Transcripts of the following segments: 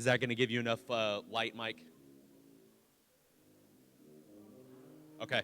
Is that going to give you enough light, Mike? Okay.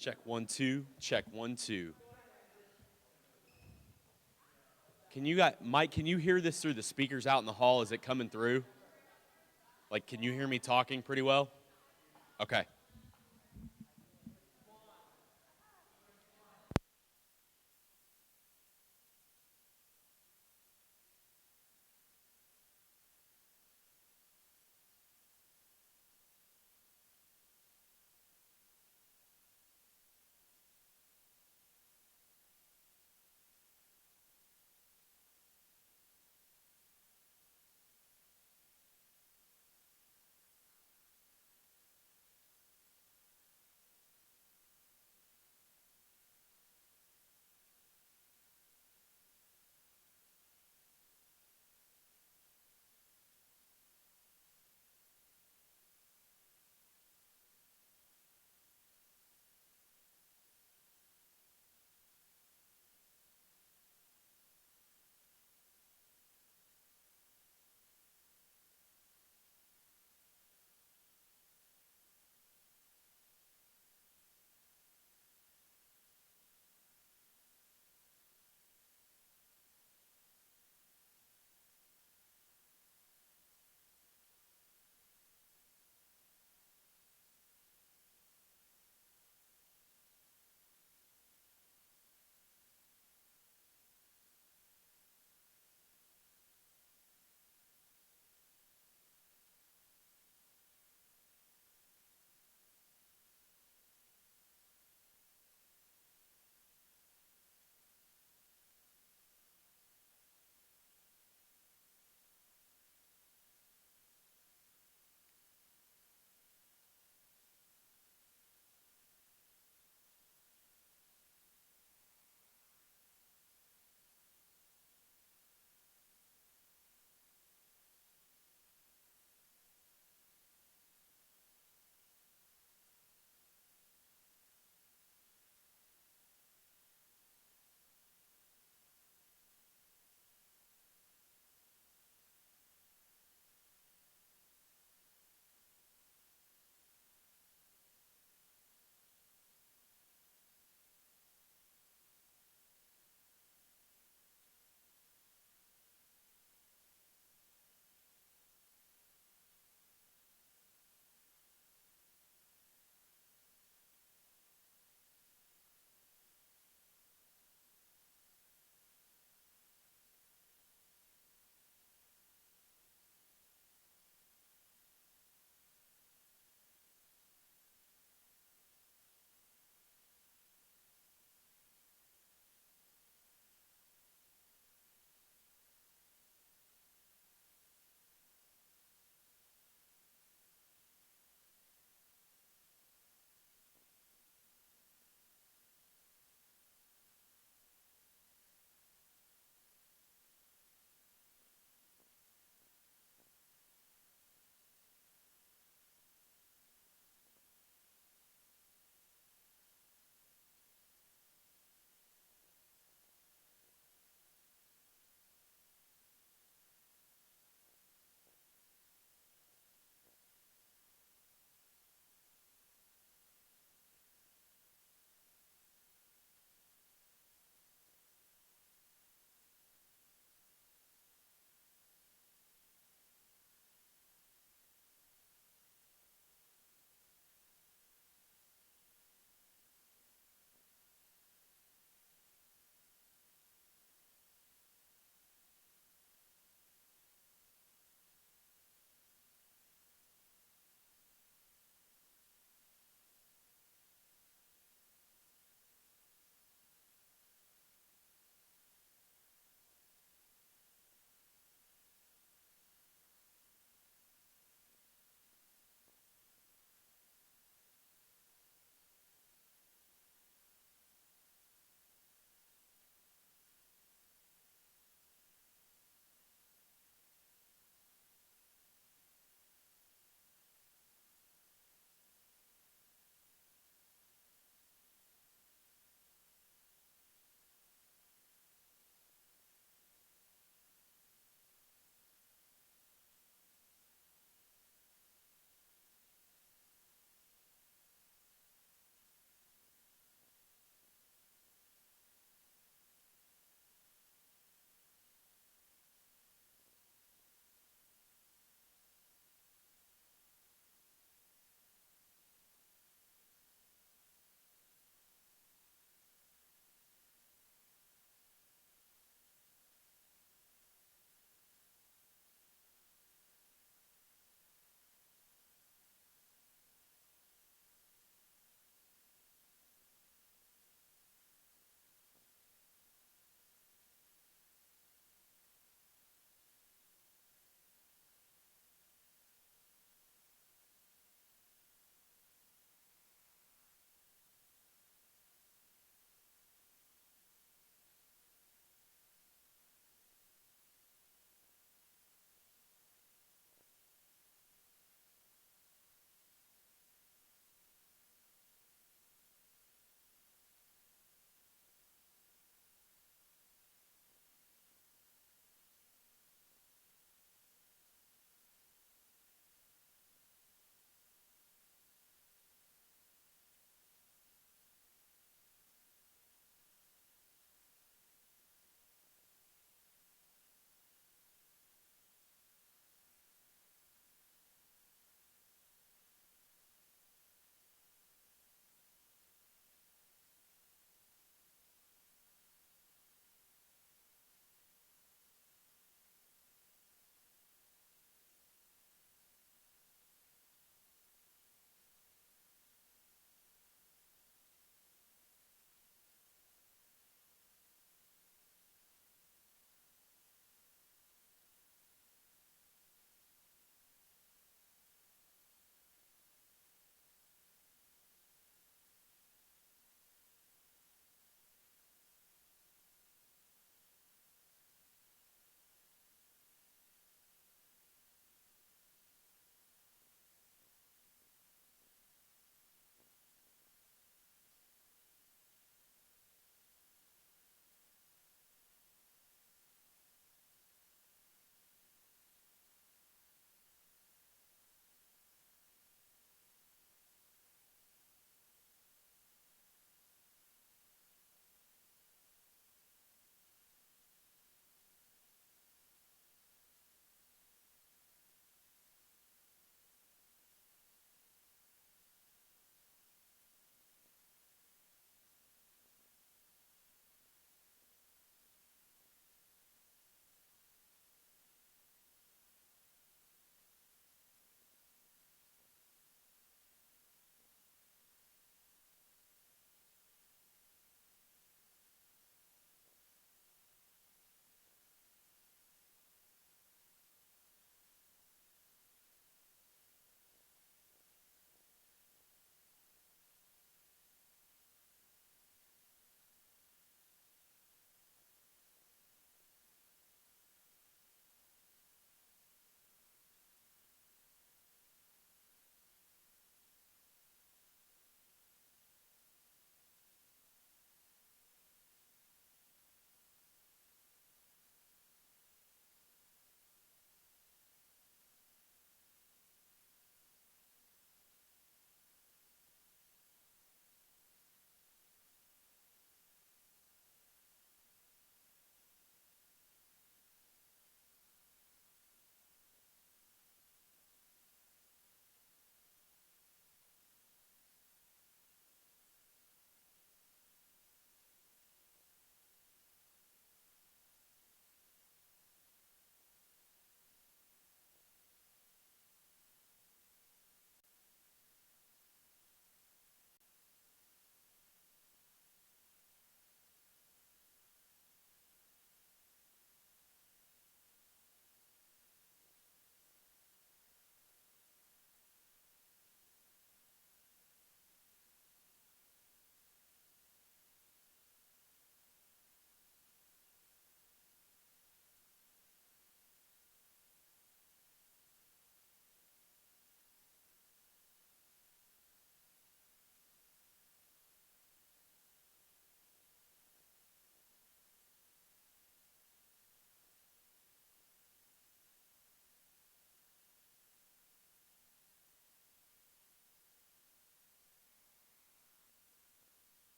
Check 1 2. Check 1 2. Mike, can you hear this through the speakers out in the hall? Is it coming through? Like, can you hear me talking pretty well? Okay.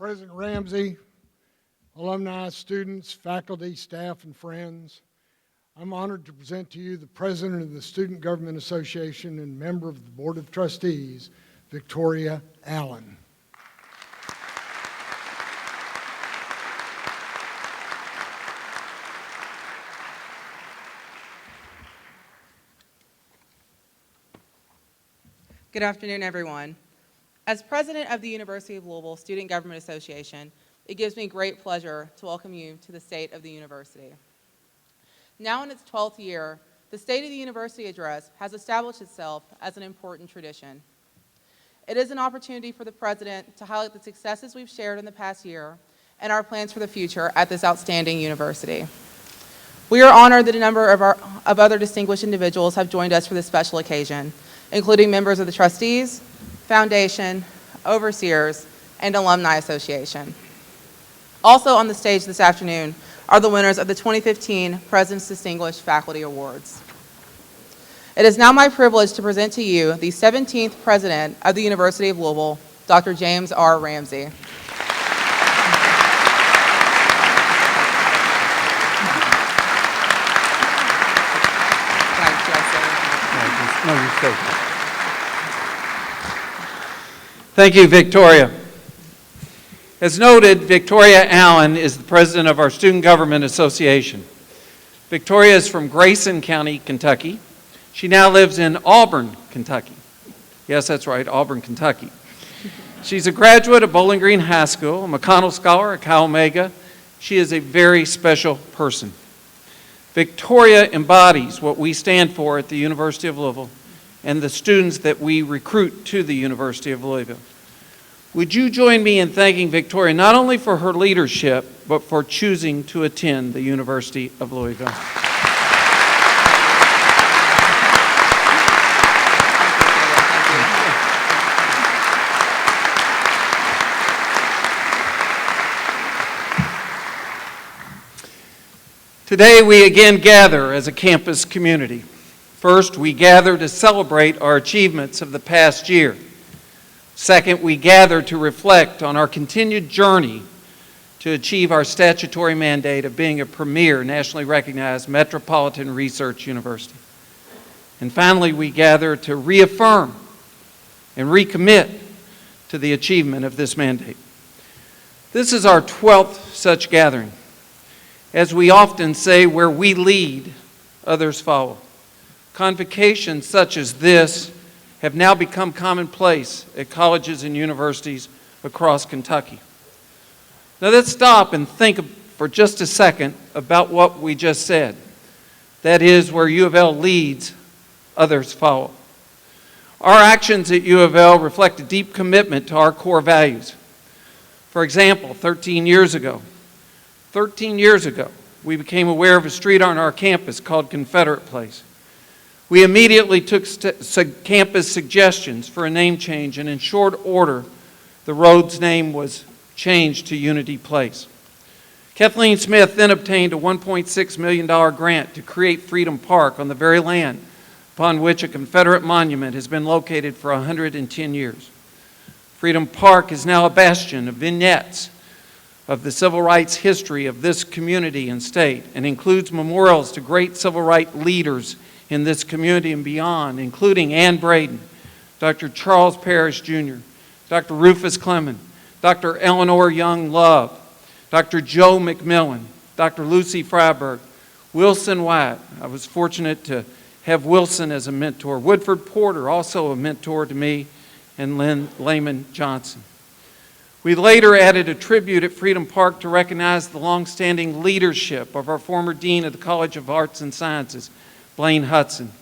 President Ramsey, alumni, students, faculty, staff, and friends, I'm honored to present to you the President of the Student Government Association and member of the Board of Trustees, Victoria Allen. Good afternoon, everyone. As president of the University of Louisville Student Government Association, it gives me great pleasure to welcome you to the State of the University. Now in its 12th year, the State of the University Address has established itself as an important tradition. It is an opportunity for the president to highlight the successes we've shared in the past year and our plans for the future at this outstanding university. We are honored that a number of other distinguished individuals have joined us for this special occasion, including members of the trustees, foundation, overseers, and alumni association. Also on the stage this afternoon are the winners of the 2015 President's Distinguished Faculty Awards. It is now my privilege to present to you the 17th President of the University of Louisville, Dr. James R. Ramsey. No, you say. Thank you, Victoria. As noted, Victoria Allen is the president of our Student Government Association. Victoria is from Grayson County, Kentucky. She now lives in Auburn, Kentucky. Yes, that's right, Auburn, Kentucky. She's a graduate of Bowling Green High School, a McConnell Scholar at Chi Omega. She is a very special person. Victoria embodies what we stand for at the University of Louisville and the students that we recruit to the University of Louisville. Would you join me in thanking Victoria not only for her leadership, but for choosing to attend the University of Louisville? Today we again gather as a campus community. First, we gather to celebrate our achievements of the past year. Second, we gather to reflect on our continued journey to achieve our statutory mandate of being a premier, nationally recognized metropolitan research university. And finally, we gather to reaffirm and recommit to the achievement of this mandate. This is our 12th such gathering. As we often say, where we lead, others follow. Convocations such as this have now become commonplace at colleges and universities across Kentucky. Now let's stop and think for just a second about what we just said. That is, where U of L leads, others follow. Our actions at U of L reflect a deep commitment to our core values. For example, 13 years ago, we became aware of a street on our campus called Confederate Place. We immediately took campus suggestions for a name change, and in short order, the road's name was changed to Unity Place. Kathleen Smith then obtained a $1.6 million grant to create Freedom Park on the very land upon which a Confederate monument has been located for 110 years. Freedom Park is now a bastion of vignettes of the civil rights history of this community and state, and includes memorials to great civil rights leaders in this community and beyond, including Ann Braden, Dr. Charles Parrish Jr., Dr. Rufus Clement, Dr. Eleanor Young Love, Dr. Joe McMillan, Dr. Lucy Freiberg, Wilson White. I was fortunate to have Wilson as a mentor. Woodford Porter, also a mentor to me, and Lynn Lehman Johnson. We later added a tribute at Freedom Park to recognize the longstanding leadership of our former Dean of the College of Arts and Sciences, Blaine Hudson.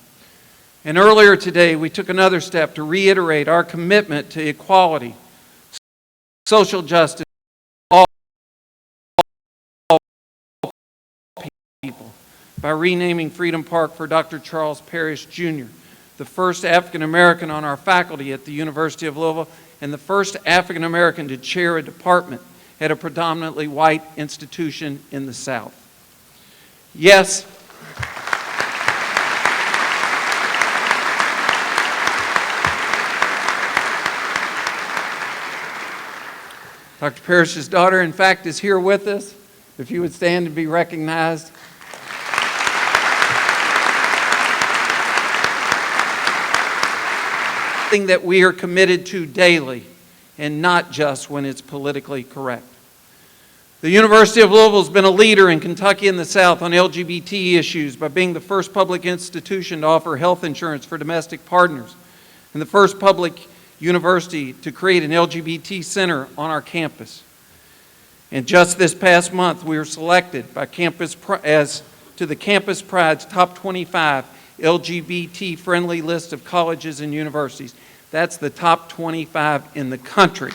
And earlier today, we took another step to reiterate our commitment to equality, social justice, all people, by renaming Freedom Park for Dr. Charles Parrish Jr., the first African American on our faculty at the University of Louisville, and the first African American to chair a department at a predominantly white institution in the South. Yes, Dr. Parrish's daughter, in fact, is here with us. If you would stand and be recognized. Something that we are committed to daily, and not just when it's politically correct. The University of Louisville has been a leader in Kentucky and the South on LGBT issues by being the first public institution to offer health insurance for domestic partners, and the first public university to create an LGBT center on our campus. And just this past month, we were selected by to the Campus Pride's top 25 LGBT-friendly list of colleges and universities. That's the top 25 in the country.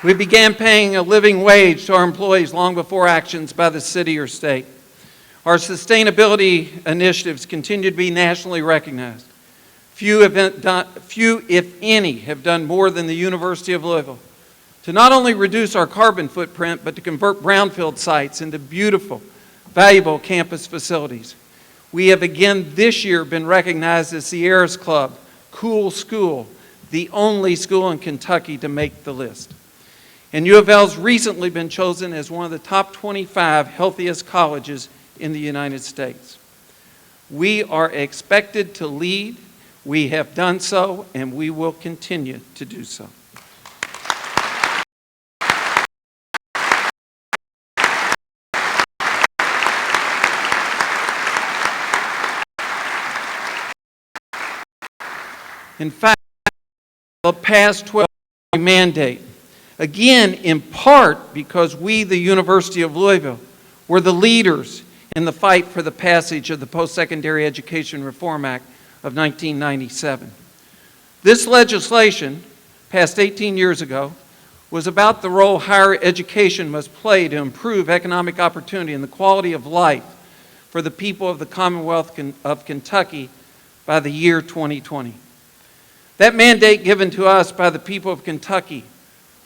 We began paying a living wage to our employees long before actions by the city or state. Our sustainability initiatives continue to be nationally recognized. Few, if any, have done more than the University of Louisville to not only reduce our carbon footprint, but to convert brownfield sites into beautiful, valuable campus facilities. We have again this year been recognized as Sierra's Club, Cool School, the only school in Kentucky to make the list. And U of L's recently been chosen as one of the top 25 healthiest colleges in the United States. We are expected to lead. We have done so, and we will continue to do so. In fact, the past 12 mandate, again, in part because we, the University of Louisville, were the leaders in the fight for the passage of the Post-Secondary Education Reform Act of 1997. This legislation, passed 18 years ago, was about the role higher education must play to improve economic opportunity and the quality of life for the people of the Commonwealth of Kentucky by the year 2020. That mandate given to us by the people of Kentucky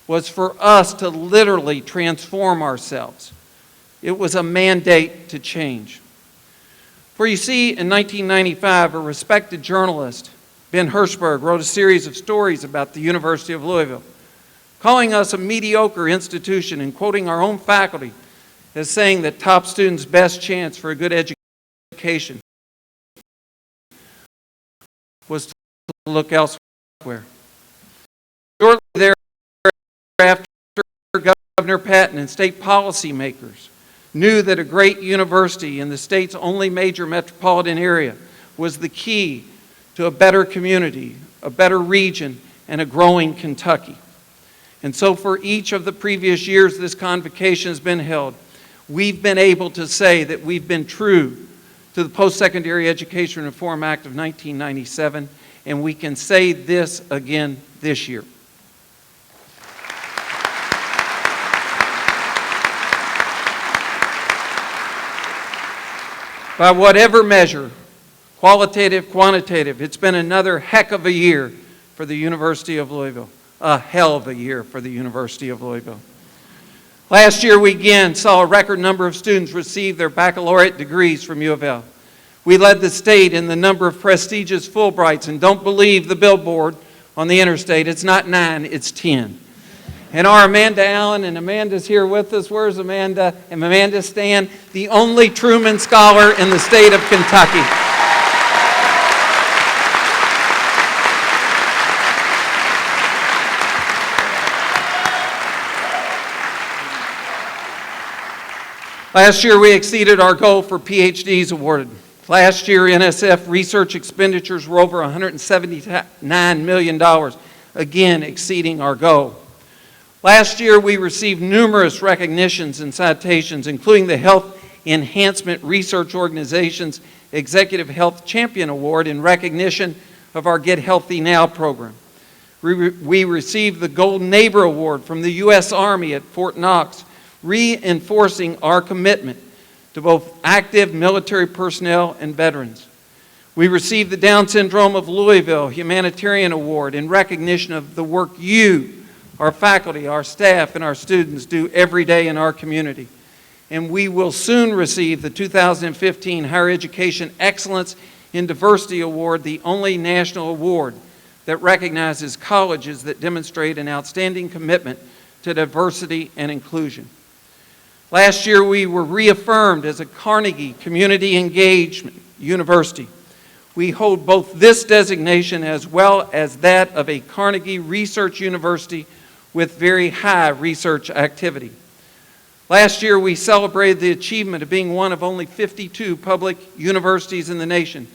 was for us to literally transform ourselves. It was a mandate to change. For you see, in 1995, a respected journalist, Ben Hirschberg, wrote a series of stories about the University of Louisville, calling us a mediocre institution and quoting our own faculty as saying that top students' best chance for a good education was to look elsewhere. Shortly thereafter, Governor Patton and state policymakers knew that a great university in the state's only major metropolitan area was the key to a better community, a better region, and a growing Kentucky. And so for each of the previous years this convocation has been held, we've been able to say that we've been true to the Post-Secondary Education Reform Act of 1997, and we can say this again this year. By whatever measure, qualitative, quantitative, it's been another heck of a year for the University of Louisville. A hell of a year for the University of Louisville. Last year, we again saw a record number of students receive their baccalaureate degrees from U of L. We led the state in the number of prestigious Fulbrights, and don't believe the billboard on the interstate. It's not 9, it's 10. And our Amanda Allen, and Amanda's here with us. Where's Amanda? And Amanda Stan, the only Truman Scholar in the state of Kentucky. Last year, we exceeded our goal for PhDs awarded. Last year, NSF research expenditures were over $179 million, again exceeding our goal. Last year, we received numerous recognitions and citations, including the Health Enhancement Research Organization's Executive Health Champion Award in recognition of our Get Healthy Now program. We received the Golden Neighbor Award from the U.S. Army at Fort Knox, reinforcing our commitment to both active military personnel and veterans. We received the Down Syndrome of Louisville Humanitarian Award in recognition of the work you, our faculty, our staff, and our students do every day in our community. and we will soon receive the 2015 Higher Education Excellence in Diversity Award, the only national award that recognizes colleges that demonstrate an outstanding commitment to diversity and inclusion. Last year, we were reaffirmed as a Carnegie Community Engagement University. We hold both this designation as well as that of a Carnegie Research University with very high research activity. Last year, we celebrated the achievement of being one of only 52 public universities in the nation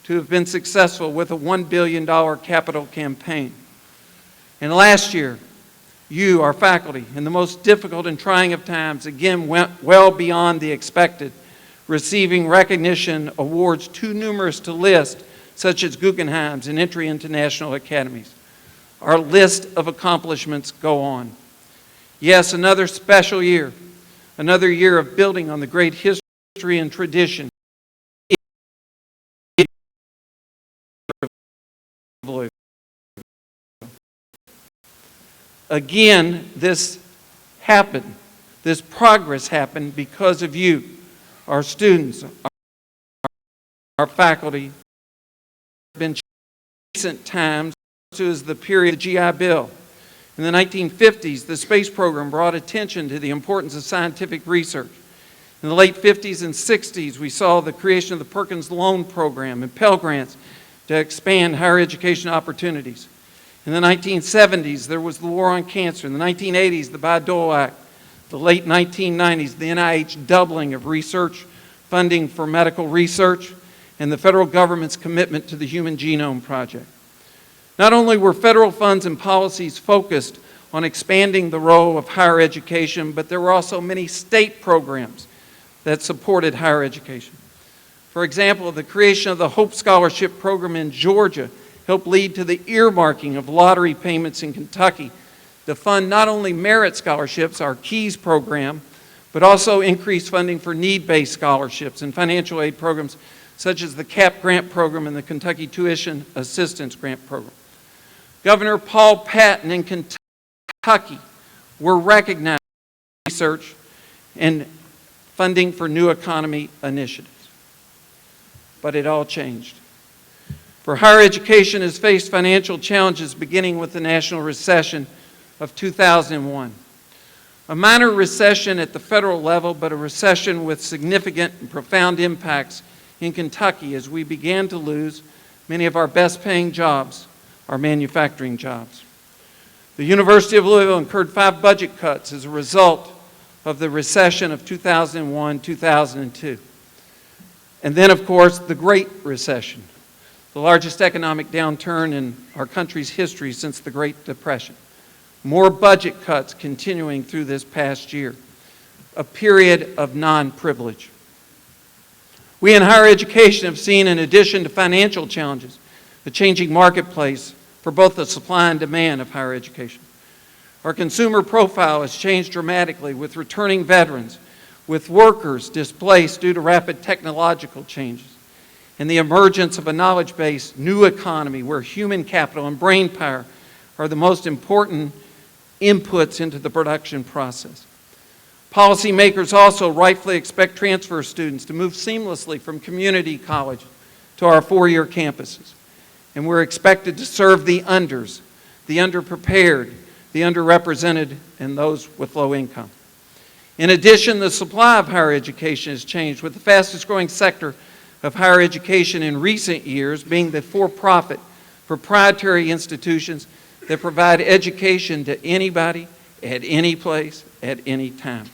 to have been successful with a $1 billion capital campaign. And last year, you, our faculty, in the most difficult and trying of times, again went well beyond the expected, receiving recognition awards too numerous to list, such as Guggenheim's and entry into national academies. Our list of accomplishments go on. Yes, another special year, another year of building on the great history and tradition. Again, this happened, this progress happened because of you, our students, our faculty. Been recent times as the period of the GI Bill. In the 1950s, the space program brought attention to the importance of scientific research. In the late 50s and 60s, we saw the creation of the Perkins Loan Program and Pell Grants to expand higher education opportunities. In the 1970s, there was the war on cancer. In the 1980s, the Bayh-Dole Act. The late 1990s, the NIH doubling of research funding for medical research, and the federal government's commitment to the Human Genome Project. Not only were federal funds and policies focused on expanding the role of higher education, but there were also many state programs that supported higher education. For example, the creation of the Hope Scholarship Program in Georgia helped lead to the earmarking of lottery payments in Kentucky to fund not only merit scholarships, our KEYS program, but also increased funding for need-based scholarships and financial aid programs such as the CAP grant program and the Kentucky Tuition Assistance Grant Program. Governor Paul Patton in Kentucky were recognized for research and funding for new economy initiatives. But it all changed. For higher education has faced financial challenges beginning with the national recession of 2001. A minor recession at the federal level, but a recession with significant and profound impacts in Kentucky as we began to lose many of our best paying jobs, our manufacturing jobs. The University of Louisville incurred 5 budget cuts as a result of the recession of 2001-2002. And then, of course, the Great Recession, the largest economic downturn in our country's history since the Great Depression. More budget cuts continuing through this past year, a period of non-privilege. We in higher education have seen, in addition to financial challenges, a changing marketplace for both the supply and demand of higher education. Our consumer profile has changed dramatically with returning veterans, with workers displaced due to rapid technological changes, and the emergence of a knowledge-based new economy where human capital and brain power are the most important inputs into the production process. Policymakers also rightfully expect transfer students to move seamlessly from community college to our 4-year campuses. And we're expected to serve the unders, the underprepared, the underrepresented, and those with low income. In addition, the supply of higher education has changed, with the fastest growing sector of higher education in recent years being the for-profit, proprietary institutions that provide education to anybody, at any place, at any time.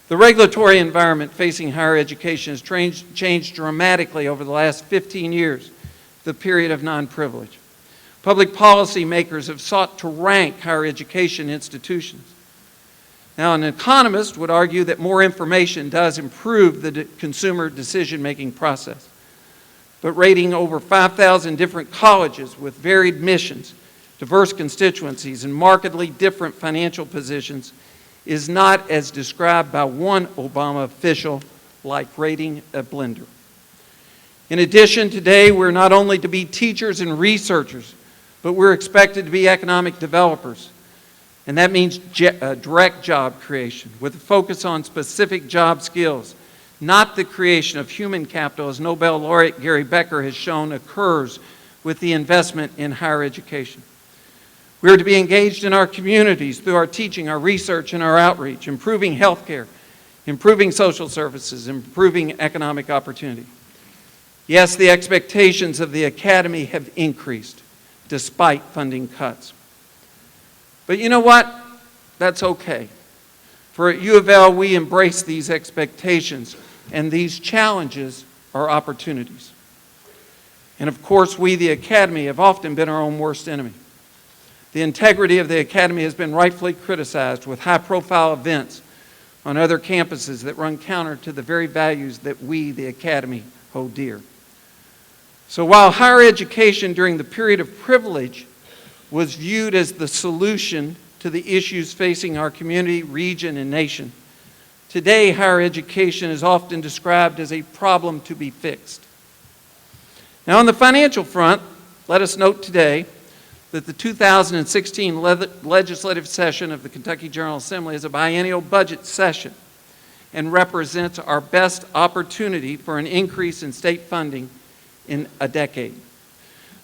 The regulatory environment facing higher education has changed dramatically over the last 15 years, the period of non-privilege. Public policy makers have sought to rank higher education institutions. Now, an economist would argue that more information does improve the consumer decision-making process. But rating over 5,000 different colleges with varied missions, diverse constituencies, and markedly different financial positions is not as described by one Obama official like rating a blender. In addition, today we're not only to be teachers and researchers, but we're expected to be economic developers. And that means direct job creation with a focus on specific job skills, not the creation of human capital, as Nobel laureate Gary Becker has shown occurs with the investment in higher education. We are to be engaged in our communities through our teaching, our research, and our outreach, improving health care, improving social services, improving economic opportunity. Yes, the expectations of the Academy have increased despite funding cuts. But you know what? That's okay. For at U of L, we embrace these expectations, and these challenges are opportunities. And of course, we, the Academy, have often been our own worst enemy. The integrity of the Academy has been rightfully criticized with high-profile events on other campuses that run counter to the very values that we, the Academy, hold dear. So while higher education during the period of privilege was viewed as the solution to the issues facing our community, region, and nation, today higher education is often described as a problem to be fixed. Now on the financial front, let us note today that the 2016 legislative session of the Kentucky General Assembly is a biennial budget session and represents our best opportunity for an increase in state funding in a decade.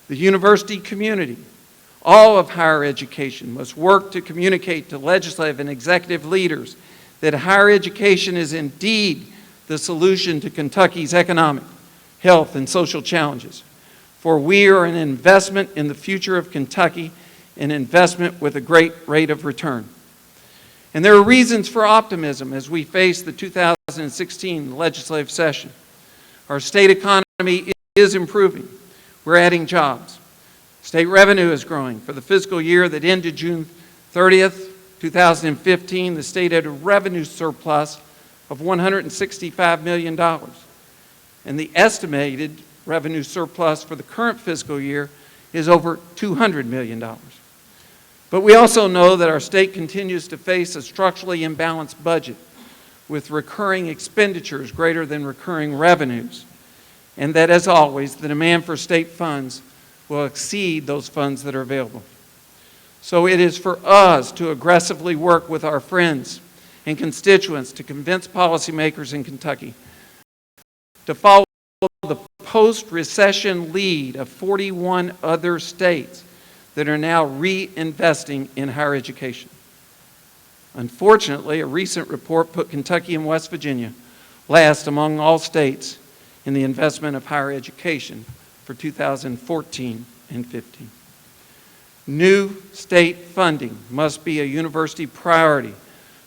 The university community, all of higher education, must work to communicate to legislative and executive leaders that higher education is indeed the solution to Kentucky's economic, health, and social challenges. For we are an investment in the future of Kentucky, an investment with a great rate of return. And there are reasons for optimism as we face the 2016 legislative session. Our state economy is improving. We're adding jobs. State revenue is growing. For the fiscal year that ended June 30th, 2015, the state had a revenue surplus of $165 million. And the estimated revenue surplus for the current fiscal year is over $200 million. But we also know that our state continues to face a structurally imbalanced budget with recurring expenditures greater than recurring revenues, and that, as always, the demand for state funds will exceed those funds that are available. So it is for us to aggressively work with our friends and constituents to convince policymakers in Kentucky to follow the post-recession lead of 41 other states that are now reinvesting in higher education. Unfortunately, a recent report put Kentucky and West Virginia last among all states in the investment of higher education for 2014 and 15. New state funding must be a university priority,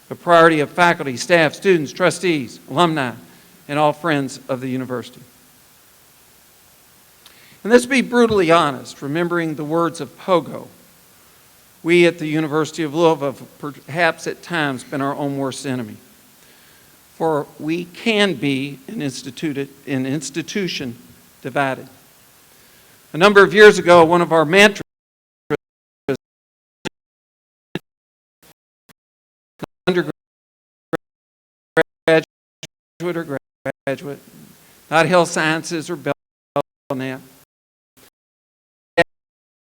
a priority of faculty, staff, students, trustees, alumni, and all friends of the university. And let's be brutally honest, remembering the words of Pogo. We at the University of Louisville have perhaps at times been our own worst enemy. For we can be an institution divided. A number of years ago, one of our mantras, undergraduate or graduate, not health sciences or Belknap,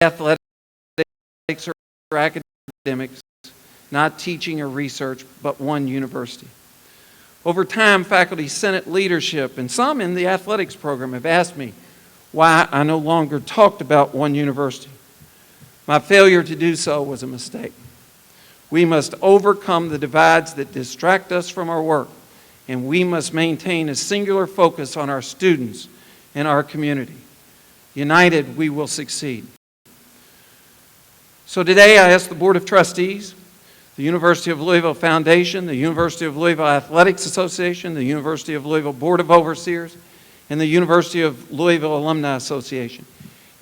athletics or academics, not teaching or research, but one university. Over time, faculty, senate leadership, and some in the athletics program have asked me why I no longer talked about one university. My failure to do so was a mistake. We must overcome the divides that distract us from our work, and we must maintain a singular focus on our students and our community. United, we will succeed. So today I ask the Board of Trustees, the University of Louisville Foundation, the University of Louisville Athletics Association, the University of Louisville Board of Overseers, and the University of Louisville Alumni Association,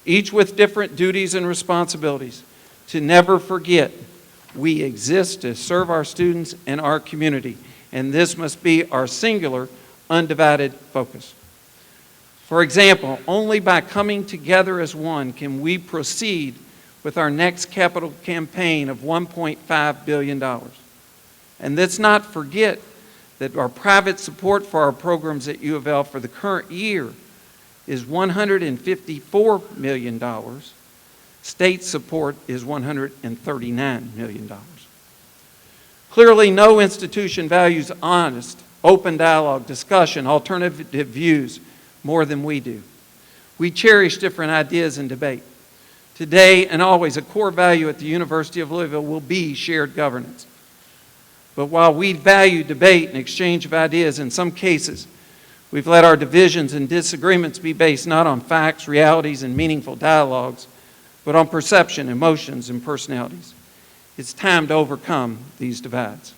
each with different duties and responsibilities, to never forget we exist to serve our students and our community, and this must be our singular, undivided focus. For example, only by coming together as one can we proceed with our next capital campaign of $1.5 billion. And let's not forget that our private support for our programs at U of L for the current year is $154 million. State support is $139 million. Clearly, no institution values honest, open dialogue, discussion, alternative views more than we do. We cherish different ideas and debate. Today and always, a core value at the University of Louisville will be shared governance. But while we value debate and exchange of ideas, in some cases, we've let our divisions and disagreements be based not on facts, realities, and meaningful dialogues, but on perception, emotions, and personalities. It's time to overcome these divides.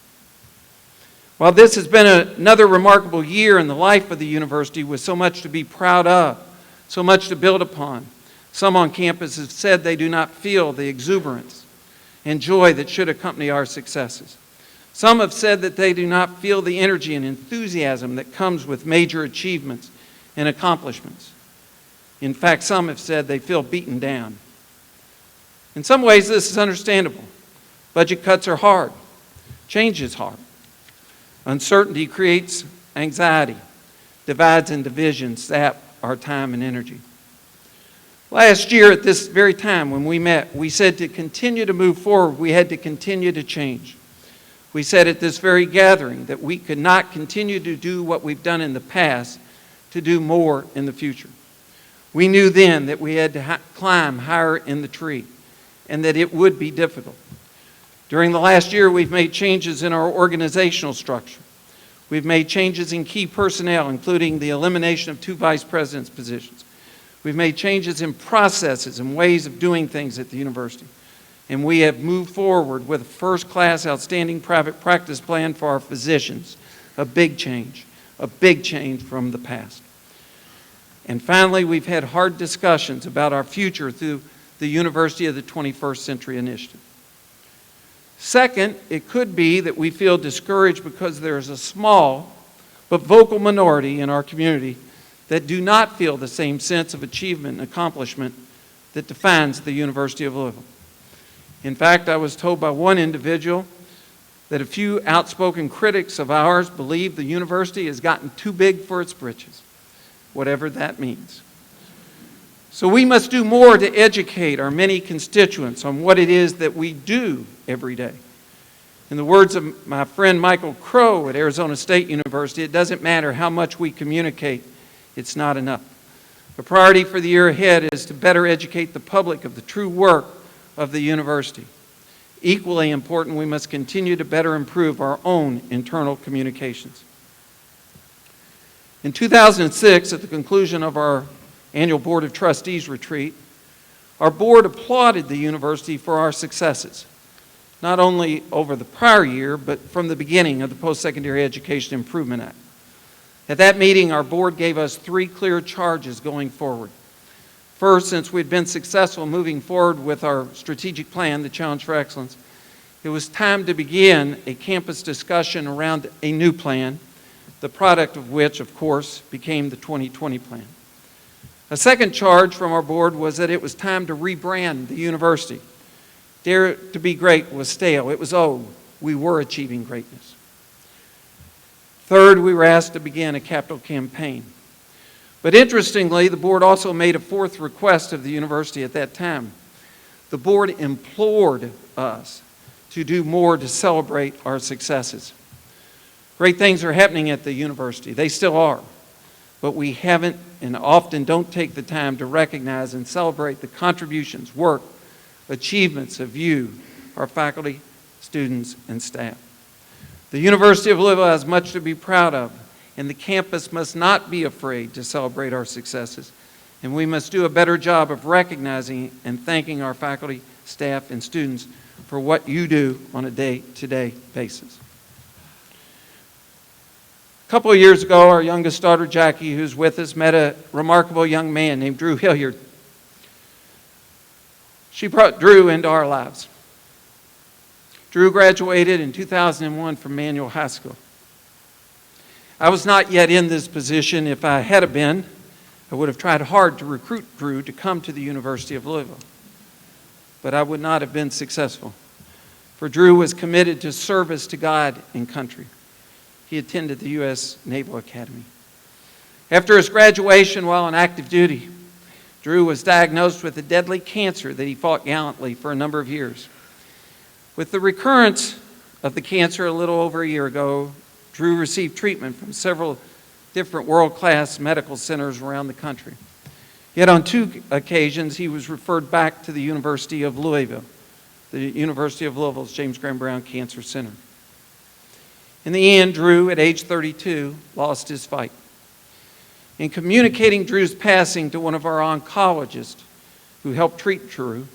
While this has been another remarkable year in the life of the university with so much to be proud of, so much to build upon, some on campus have said they do not feel the exuberance and joy that should accompany our successes. Some have said that they do not feel the energy and enthusiasm that comes with major achievements and accomplishments. In fact, some have said they feel beaten down. In some ways, this is understandable. Budget cuts are hard. Change is hard. Uncertainty creates anxiety. Divides and divisions sap our time and energy. Last year at this very time when we met, we said to continue to move forward, we had to continue to change. We said at this very gathering that we could not continue to do what we've done in the past to do more in the future. We knew then that we had to climb higher in the tree and that it would be difficult. During the last year, we've made changes in our organizational structure. We've made changes in key personnel, including the elimination of 2 vice presidents' positions. We've made changes in processes and ways of doing things at the university. And we have moved forward with a first-class, outstanding private practice plan for our physicians. A big change from the past. And finally, we've had hard discussions about our future through the University of the 21st Century Initiative. Second, it could be that we feel discouraged because there's a small but vocal minority in our community that do not feel the same sense of achievement and accomplishment that defines the University of Louisville. In fact, I was told by one individual that a few outspoken critics of ours believe the university has gotten too big for its britches, whatever that means. So we must do more to educate our many constituents on what it is that we do every day. In the words of my friend Michael Crow at Arizona State University, it doesn't matter how much we communicate, it's not enough. A priority for the year ahead is to better educate the public of the true work of the university. Equally important, we must continue to better improve our own internal communications. In 2006, at the conclusion of our annual Board of Trustees retreat, our board applauded the university for our successes, not only over the prior year, but from the beginning of the Post-Secondary Education Improvement Act. At that meeting, our board gave us 3 clear charges going forward. First, since we'd been successful moving forward with our strategic plan, the Challenge for Excellence, it was time to begin a campus discussion around a new plan, the product of which, of course, became the 2020 plan. A second charge from our board was that it was time to rebrand the university. Dare to be great was stale. It was old. We were achieving greatness. Third, we were asked to begin a capital campaign. But interestingly, the board also made a 4th request of the university at that time. The board implored us to do more to celebrate our successes. Great things are happening at the university. They still are. But we haven't and often don't take the time to recognize and celebrate the contributions, work, achievements of you, our faculty, students, and staff. The University of Louisville has much to be proud of, and the campus must not be afraid to celebrate our successes. And we must do a better job of recognizing and thanking our faculty, staff, and students for what you do on a day-to-day basis. A couple of years ago, our youngest daughter, Jackie, who's with us, met a remarkable young man named Drew Hilliard. She brought Drew into our lives. Drew graduated in 2001 from Manual High School. I was not yet in this position. If I had been, I would have tried hard to recruit Drew to come to the University of Louisville. But I would not have been successful. For Drew was committed to service to God and country. He attended the U.S. Naval Academy. After his graduation while on active duty, Drew was diagnosed with a deadly cancer that he fought gallantly for a number of years. With the recurrence of the cancer a little over a year ago, Drew received treatment from several different world-class medical centers around the country. Yet on 2 occasions, he was referred back to the University of Louisville, the University of Louisville's James Graham Brown Cancer Center. In the end, Drew, at age 32, lost his fight. In communicating Drew's passing to one of our oncologists who helped treat Drew,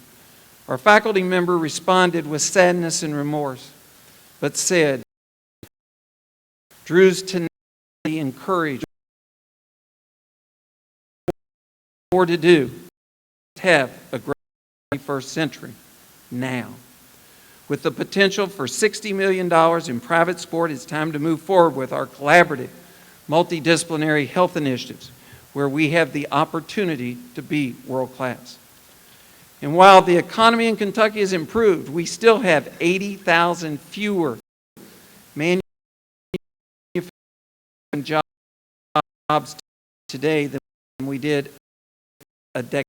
our faculty member responded with sadness and remorse, but said, Drew's tenacity encouraged more to do, to have a great 21st century now. With the potential for $60 million in private sport, it's time to move forward with our collaborative, multidisciplinary health initiatives where we have the opportunity to be world-class. And while the economy in Kentucky has improved, we still have 80,000 fewer manufacturing jobs today than we did a decade.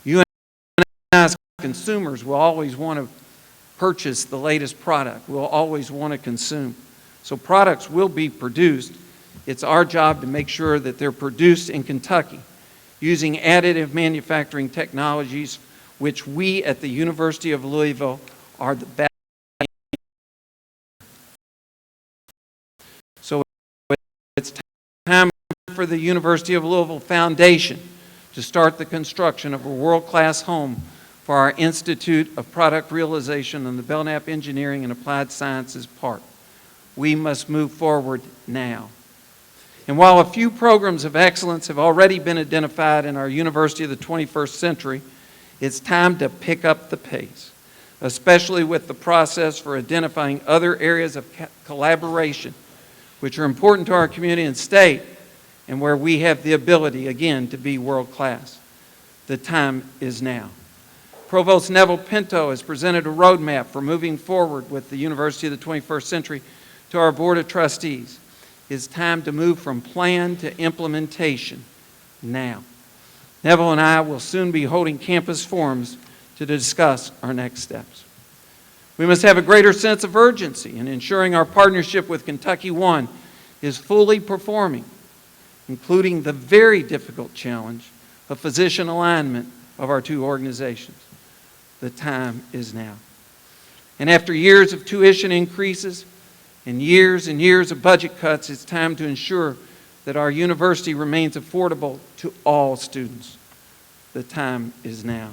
You and I as consumers will always want to purchase the latest product. We'll always want to consume. So products will be produced. It's our job to make sure that they're produced in Kentucky using additive manufacturing technologies, which we at the University of Louisville are the best. So it's time for the University of Louisville Foundation to start the construction of a world-class home for our Institute of Product Realization on the Belknap Engineering and Applied Sciences Park. We must move forward now. And while a few programs of excellence have already been identified in our University of the 21st Century, it's time to pick up the pace, especially with the process for identifying other areas of collaboration which are important to our community and state and where we have the ability, again, to be world-class. The time is now. Provost Neville Pinto has presented a roadmap for moving forward with the University of the 21st Century to our Board of Trustees. It's time to move from plan to implementation now. Neville and I will soon be holding campus forums to discuss our next steps. We must have a greater sense of urgency in ensuring our partnership with Kentucky One is fully performing, including the very difficult challenge of physician alignment of our 2 organizations. The time is now. And after years of tuition increases and years of budget cuts, it's time to ensure that our university remains affordable to all students. The time is now.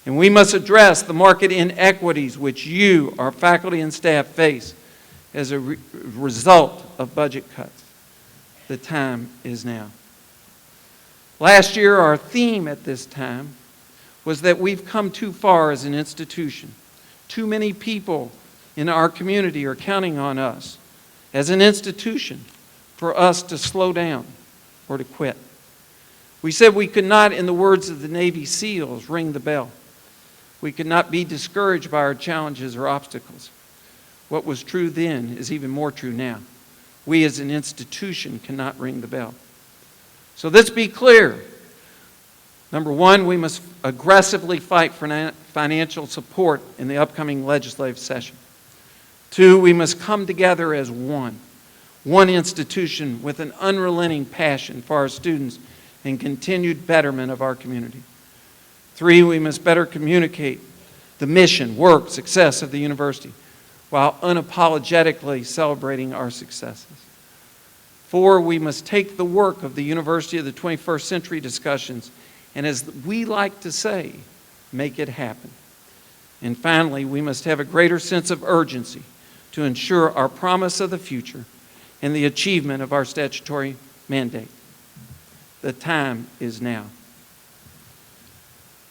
And we must address the market inequities which you, our faculty and staff, face as a result of budget cuts. The time is now. Last year, our theme at this time was that we've come too far as an institution. Too many people in our community are counting on us as an institution for us to slow down or to quit. We said we could not, in the words of the Navy SEALs, ring the bell. We could not be discouraged by our challenges or obstacles. What was true then is even more true now. We as an institution cannot ring the bell. So let's be clear. Number one, we must aggressively fight for financial support in the upcoming legislative session. 2, we must come together as one institution with an unrelenting passion for our students and continued betterment of our community. 3, we must better communicate the mission, work, success of the university while unapologetically celebrating our successes. 4, we must take the work of the University of the 21st Century discussions and, as we like to say, make it happen. And finally, we must have a greater sense of urgency to ensure our promise of the future and the achievement of our statutory mandate. The time is now.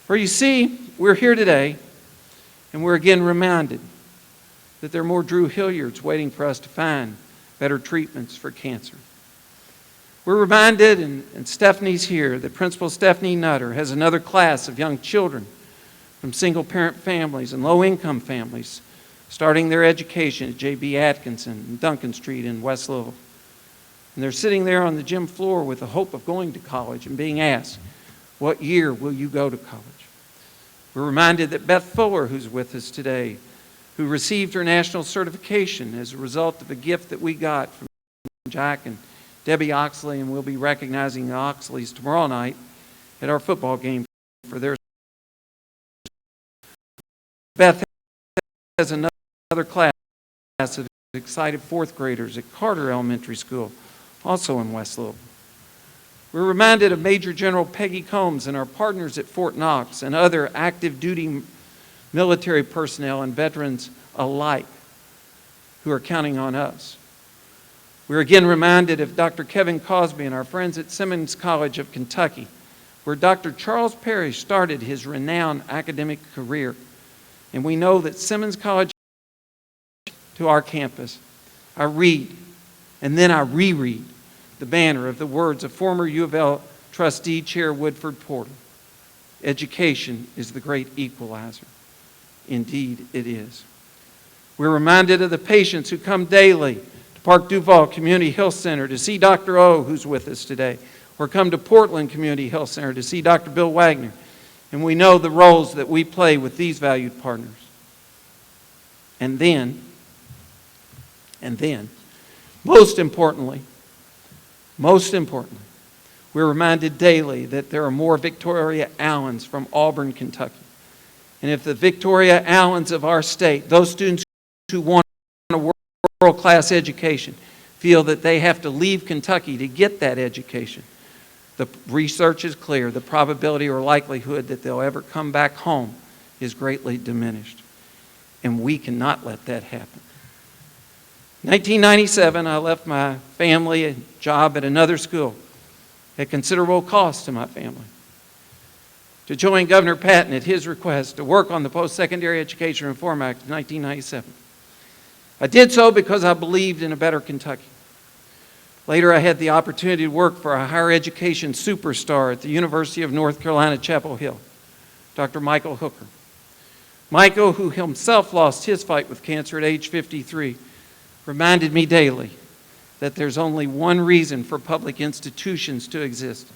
For you see, we're here today, and we're again reminded that there are more Drew Hilliards waiting for us to find better treatments for cancer. We're reminded, and Stephanie's here, that Principal Stephanie Nutter has another class of young children from single-parent families and low-income families starting their education at J.B. Atkinson and Duncan Street in West Louisville. And they're sitting there on the gym floor with the hope of going to college and being asked, what year will you go to college? We're reminded that Beth Fuller, who's with us today, who received her national certification as a result of a gift that we got from Jack and Debbie Oxley, and we'll be recognizing the Oxleys tomorrow night at our football game for their. Beth has another class of excited fourth graders at Carter Elementary School, also in West Louisville. We're reminded of Major General Peggy Combs and our partners at Fort Knox and other active duty military personnel and veterans alike who are counting on us. We're again reminded of Dr. Kevin Cosby and our friends at Simmons College of Kentucky, where Dr. Charles Parrish started his renowned academic career. And we know that Simmons College to our campus, I read and then I reread the banner of the words of former U of L trustee Chair Woodford Porter. Education is the great equalizer. Indeed, it is. We're reminded of the patients who come daily to Park Duval Community Health Center to see Dr. O, who's with us today, or come to Portland Community Health Center to see Dr. Bill Wagner. And we know the roles that we play with these valued partners. And then, most importantly, we're reminded daily that there are more Victoria Allens from Auburn, Kentucky. And if the Victoria Allens of our state, those students who want a world-class education, feel that they have to leave Kentucky to get that education, the research is clear. The probability or likelihood that they'll ever come back home is greatly diminished. And we cannot let that happen. In 1997, I left my family and job at another school at considerable cost to my family to join Governor Patton at his request to work on the Post-Secondary Education Reform Act of 1997. I did so because I believed in a better Kentucky. Later, I had the opportunity to work for a higher education superstar at the University of North Carolina, Chapel Hill, Dr. Michael Hooker. Michael, who himself lost his fight with cancer at age 53, reminded me daily that there's only one reason for public institutions to exist,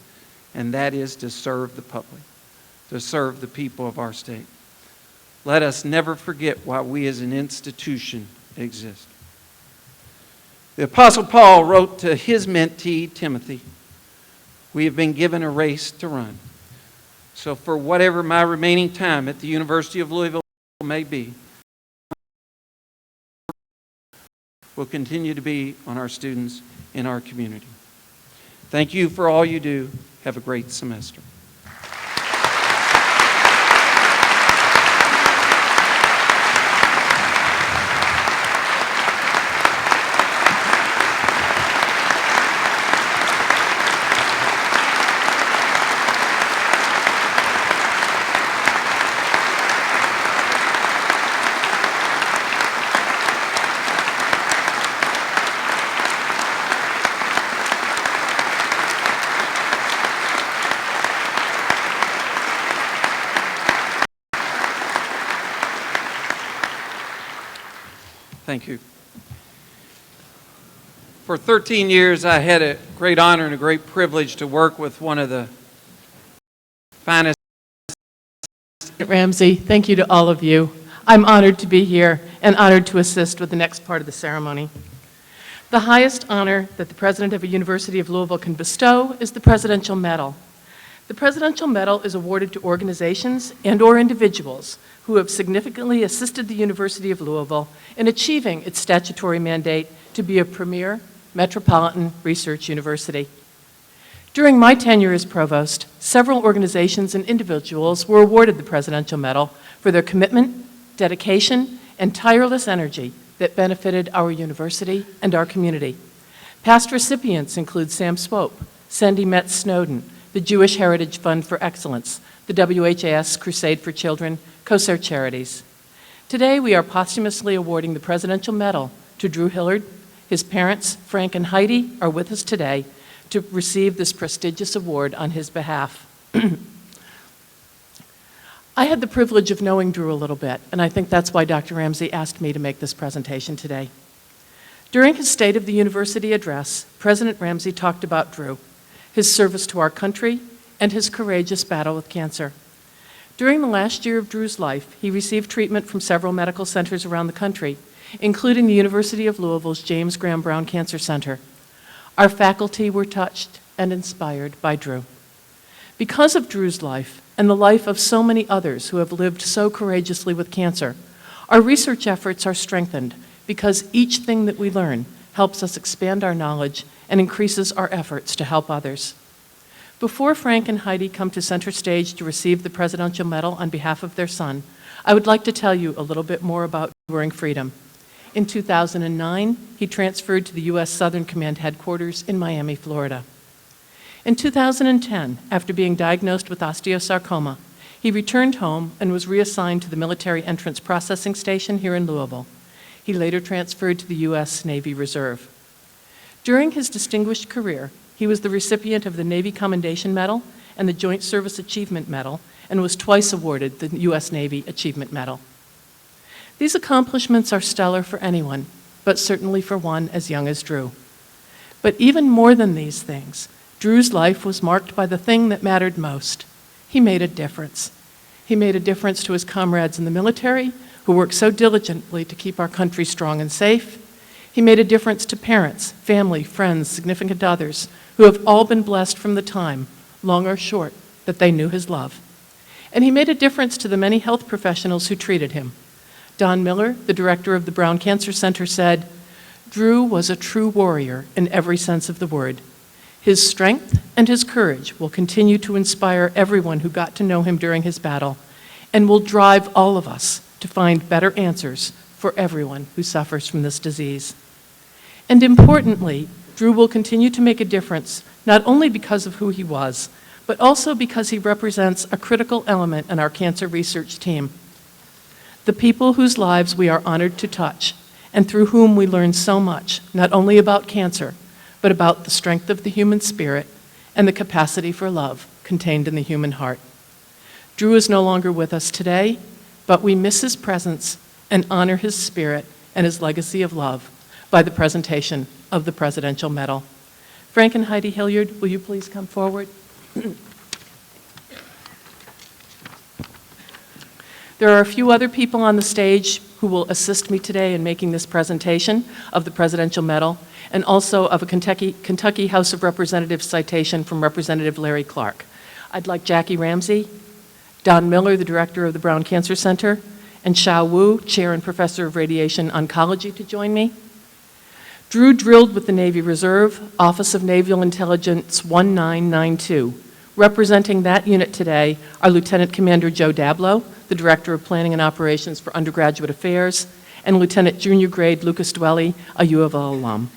and that is to serve the public, to serve the people of our state. Let us never forget why we as an institution exist. The Apostle Paul wrote to his mentee, Timothy, "We have been given a race to run." So for whatever my remaining time at the University of Louisville may be, will continue to be on our students in our community. Thank you for all you do. Have a great semester. Thank you. For 13 years, I had a great honor and a great privilege to work with one of the finest. Ramsey, thank you to all of you. I'm honored to be here and honored to assist with the next part of the ceremony. The highest honor that the president of a University of Louisville can bestow is the Presidential Medal. The Presidential Medal is awarded to organizations and/or individuals who have significantly assisted the University of Louisville in achieving its statutory mandate to be a premier metropolitan research university. During my tenure as provost, several organizations and individuals were awarded the Presidential Medal for their commitment, dedication, and tireless energy that benefited our university and our community. Past recipients include Sam Swope, Sandy Metz Snowden, the Jewish Heritage Fund for Excellence, the WHAS Crusade for Children, COSER Charities. Today, we are posthumously awarding the Presidential Medal to Drew Hillard. His parents, Frank and Heidi, are with us today to receive this prestigious award on his behalf. I had the privilege of knowing Drew a little bit, and I think that's why Dr. Ramsey asked me to make this presentation today. During his State of the University address, President Ramsey talked about Drew, his service to our country, and his courageous battle with cancer. During the last year of Drew's life, he received treatment from several medical centers around the country, including the University of Louisville's James Graham Brown Cancer Center. Our faculty were touched and inspired by Drew. Because of Drew's life and the life of so many others who have lived so courageously with cancer, our research efforts are strengthened because each thing that we learn helps us expand our knowledge and increases our efforts to help others. Before Frank and Heidi come to center stage to receive the Presidential Medal on behalf of their son, I would like to tell you a little bit more about Enduring Freedom. In 2009, he transferred to the U.S. Southern Command Headquarters in Miami, Florida. In 2010, after being diagnosed with osteosarcoma, he returned home and was reassigned to the Military Entrance Processing Station here in Louisville. He later transferred to the U.S. Navy Reserve. During his distinguished career, he was the recipient of the Navy Commendation Medal and the Joint Service Achievement Medal, and was twice awarded the U.S. Navy Achievement Medal. These accomplishments are stellar for anyone, but certainly for one as young as Drew. But even more than these things, Drew's life was marked by the thing that mattered most. He made a difference. He made a difference to his comrades in the military, who worked so diligently to keep our country strong and safe. He made a difference to parents, family, friends, significant others, who have all been blessed from the time, long or short, that they knew his love. And he made a difference to the many health professionals who treated him. Don Miller, the director of the Brown Cancer Center, said, "Drew was a true warrior in every sense of the word. His strength and his courage will continue to inspire everyone who got to know him during his battle, and will drive all of us to find better answers for everyone who suffers from this disease." And importantly, Drew will continue to make a difference, not only because of who he was, but also because he represents a critical element in our cancer research team. The people whose lives we are honored to touch, and through whom we learn so much, not only about cancer, but about the strength of the human spirit and the capacity for love contained in the human heart. Drew is no longer with us today, but we miss his presence and honor his spirit and his legacy of love by the presentation of the Presidential Medal. Frank and Heidi Hilliard, will you please come forward? There are a few other people on the stage who will assist me today in making this presentation of the Presidential Medal, and also of a Kentucky House of Representatives citation from Representative Larry Clark. I'd like Jackie Ramsey, Don Miller, the director of the Brown Cancer Center, and Xiao Wu, chair and professor of radiation oncology, to join me. Drew drilled with the Navy Reserve, Office of Naval Intelligence 1992. Representing that unit today are Lieutenant Commander Joe Dablow, the Director of Planning and Operations for Undergraduate Affairs, and Lieutenant Junior Grade Lucas Dwelly, a U of L alum.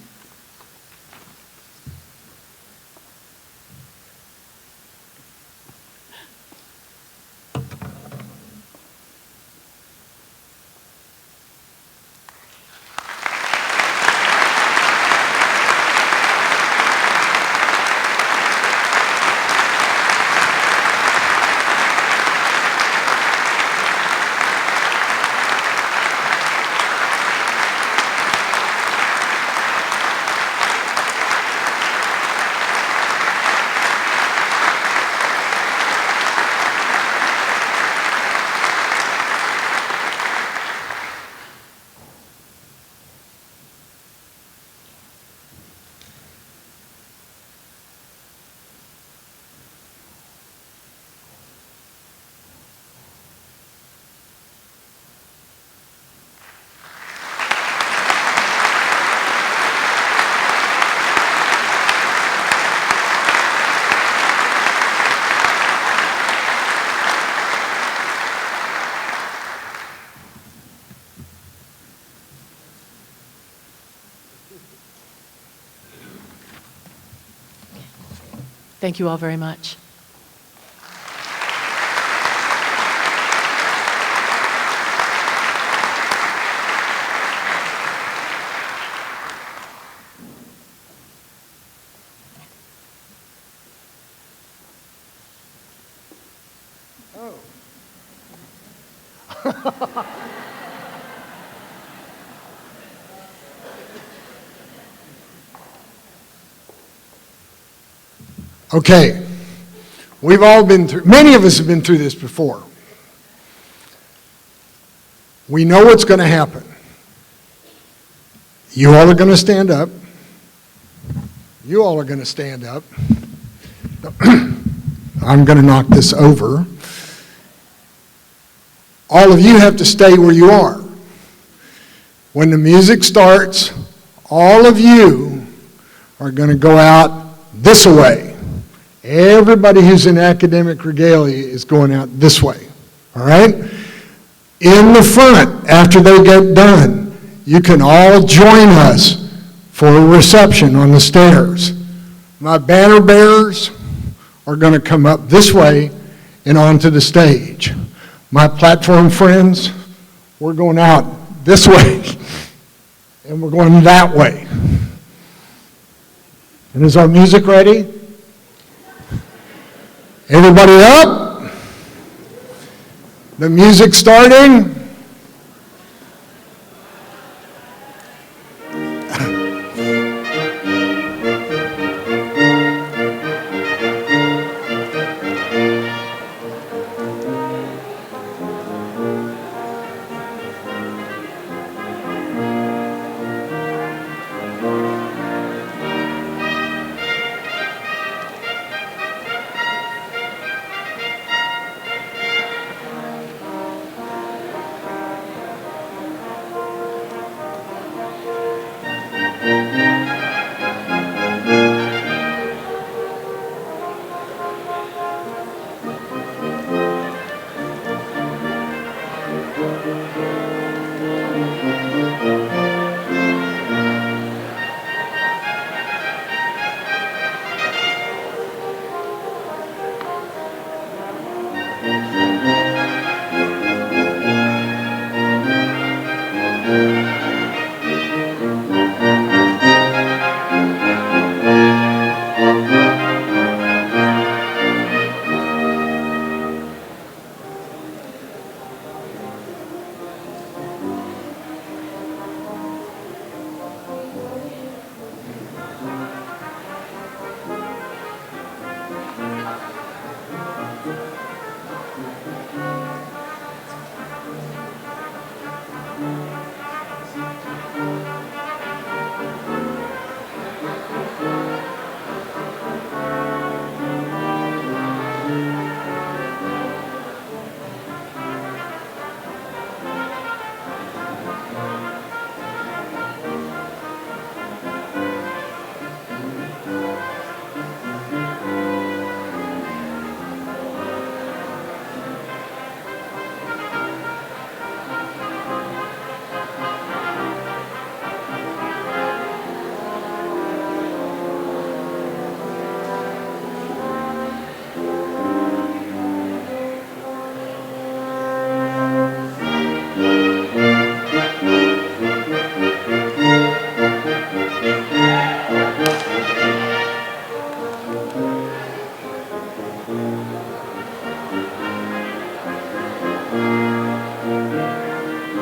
Thank you all very much. Okay, we've all been through, many of us have been through this before. We know what's going to happen. You all are going to stand up. You all are going to stand up. I'm going to knock this over. All of you have to stay where you are. When the music starts, all of you are going to go out this way. Everybody who's in academic regalia is going out this way, all right? In the front, after they get done, you can all join us for a reception on the stairs. My banner bearers are going to come up this way and onto the stage. My platform friends, we're going out this way, and we're going that way. And is our music ready? Everybody up? The music's starting.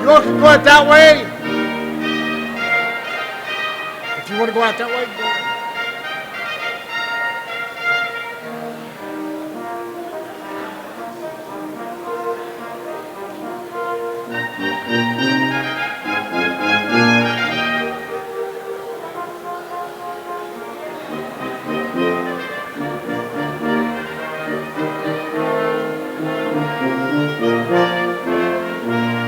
You all can go out that way. If you want to go out that way, go.